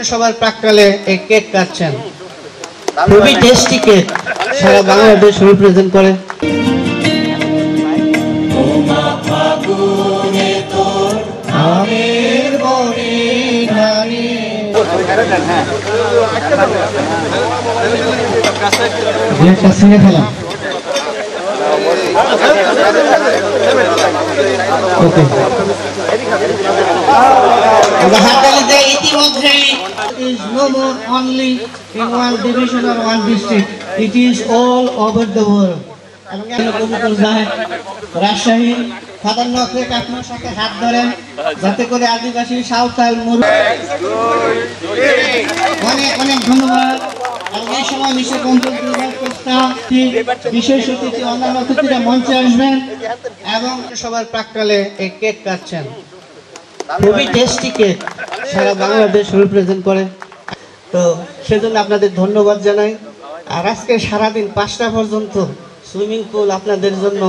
সবার প্রাক্কালে এই কেক কাটছেন, খুবই টেস্টি কেক, সারা বাংলাদেশ রিপ্রেজেন্ট করে। ইতিমধ্যেই is no more only in one division or one district, it is all over the world. Rajshahi খাদাননগরে আপনার সাথে হাত ধরেন যাতে করে আদিবাসী সাঁওতাল মুরু অনেক অনেক ধন্যবাদ। এই সময় বিশেষ অতিথি অন্যান্য অতিথিরা মঞ্চে আসবেন এবং সবার প্রাক্কালে এই কেক কাটছেন, খুবই টেস্টি কেক, সারা বাংলাদেশ রিপ্রেজেন্ট করে। তো সেজন্য আপনাদের ধন্যবাদ জানাই। আর আজকে সারাদিন 5টা পর্যন্ত সুইমিং পুল আপনাদের জন্য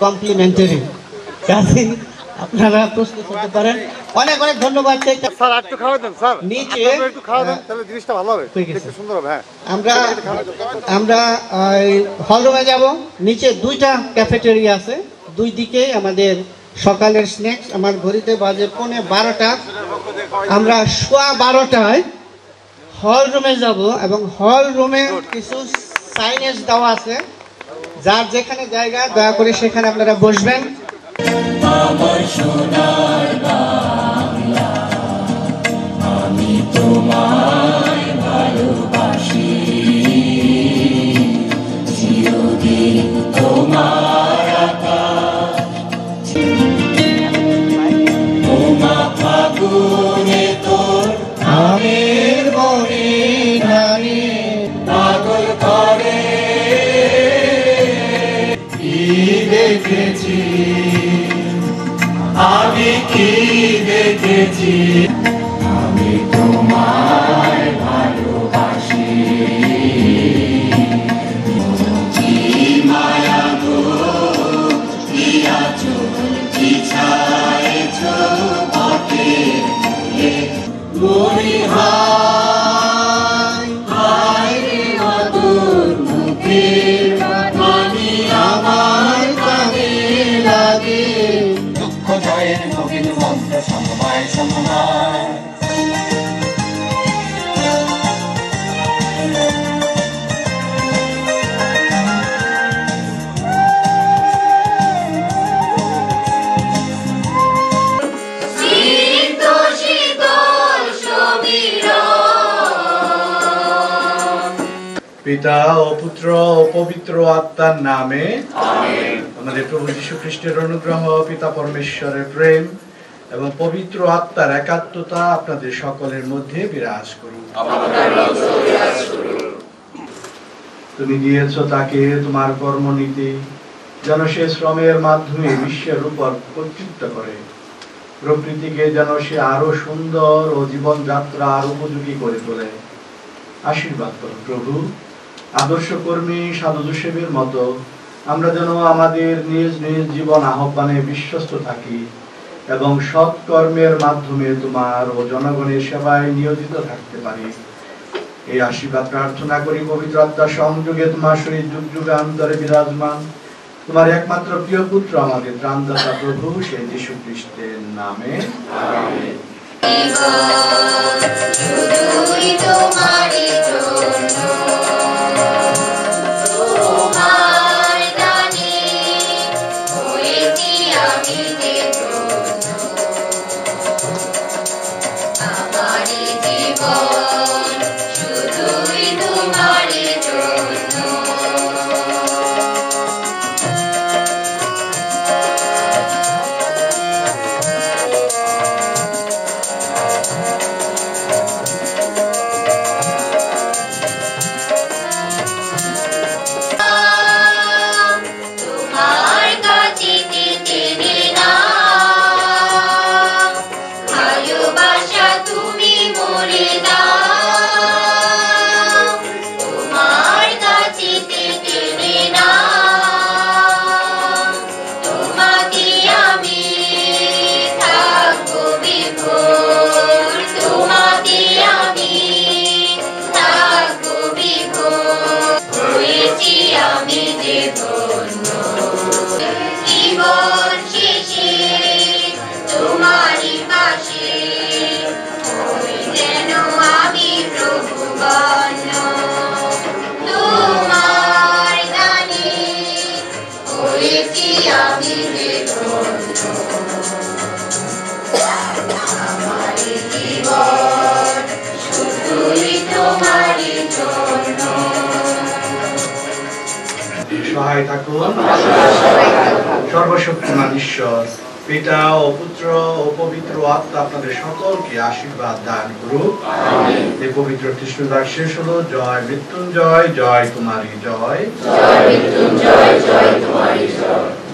কমপ্লিমেন্টারি, কাজে আপনারা প্রস্তুত হতে পারেন। অনেক অনেক ধন্যবাদ। স্যার একটু খাওয়া দেন, স্যার নিচে একটু খাওয়া দেন, তাহলে জিনিসটা ভালো হবে, দেখতে সুন্দর হবে। হ্যাঁ, আমরা হল রুমে যাব। নিচে 2টা ক্যাফেটেরিয়া আছে, দুই দিকে আমাদের সকালের স্ন্যাক্স। আমার ঘড়িতে বাজে 11:15। আমরা 12:15টায় হল রুমে যাব এবং হল রুমে কিছু সাইনেজ দেওয়া আছে, যার যেখানে জায়গা দয়া করে সেখানে আপনারা বসবেন। আমার সোনার বাংলা, আমি তোমায় ভালোবাসি, চিরদিন তোমার আকাশ। তোমা ফাগুনে তোর আমের বনে ধানে পাগল করে, কি দেখেছি আমি, কি দেখেছি আমি তোমায় ভালোবাসি, কি মায়া গো দিয়াছ, কি ছায়েছ বটের মূলে, মরি হায় হায় রে অদূর মুখের পানি আমার কানে লাগে, দুঃখ জয়ের নবীন মন্ত্র সমবায় সমবায়। পিতা ও পুত্র ও পবিত্র আত্মার নামে আমেন। আমাদের প্রভু যীশু খ্রিস্টের অনুগ্রহ, পিতা পরমেশ্বরের প্রেম এবং পবিত্র আত্মার একাত্মতা আপনাদের সকলের মধ্যে বিরাজ করুন। তুমি দিয়েছ তাকে তোমার কর্মনীতি, যেন সে শ্রমের মাধ্যমে বিশ্বের উপর কর্তৃত্ব করে, প্রকৃতিকে যেন সে আরো সুন্দর ও জীবনযাত্রার উপযোগী করে তোলে। আশীর্বাদ করুন প্রভু। আদর্শ কর্মী সাধু যোসেফের মতো আমরা যেন আমাদের নিজ নিজ জীবন আহ্বানে বিশ্বস্ত থাকি এবং সৎ কর্মের মাধ্যমে তোমার ও জনগণের সেবায় নিয়োজিত থাকতে পারি। এই আশীর্বাদ প্রার্থনা করি পবিত্র আত্মার সংযোগে তোমার শরীর যুগ যুগান্তরে বিরাজমান তোমার একমাত্র প্রিয় পুত্র আমাদের ত্রাণদাতা প্রভু সেই যীশু খ্রিস্টের নামে আমেন। সহায় থাকুন। সর্বশক্তিমান ঈশ্বর পিতা ও পুত্র ও পবিত্র আত্মা আপনাদের সকলকে আশীর্বাদ দান করুক। এই পবিত্র কৃষ্ণদাস শেষ হলো। জয় মৃত্যুঞ্জয়, জয় কুমারী, জয় জয় মৃত্যুঞ্জয়, জয় কুমারী, জয়।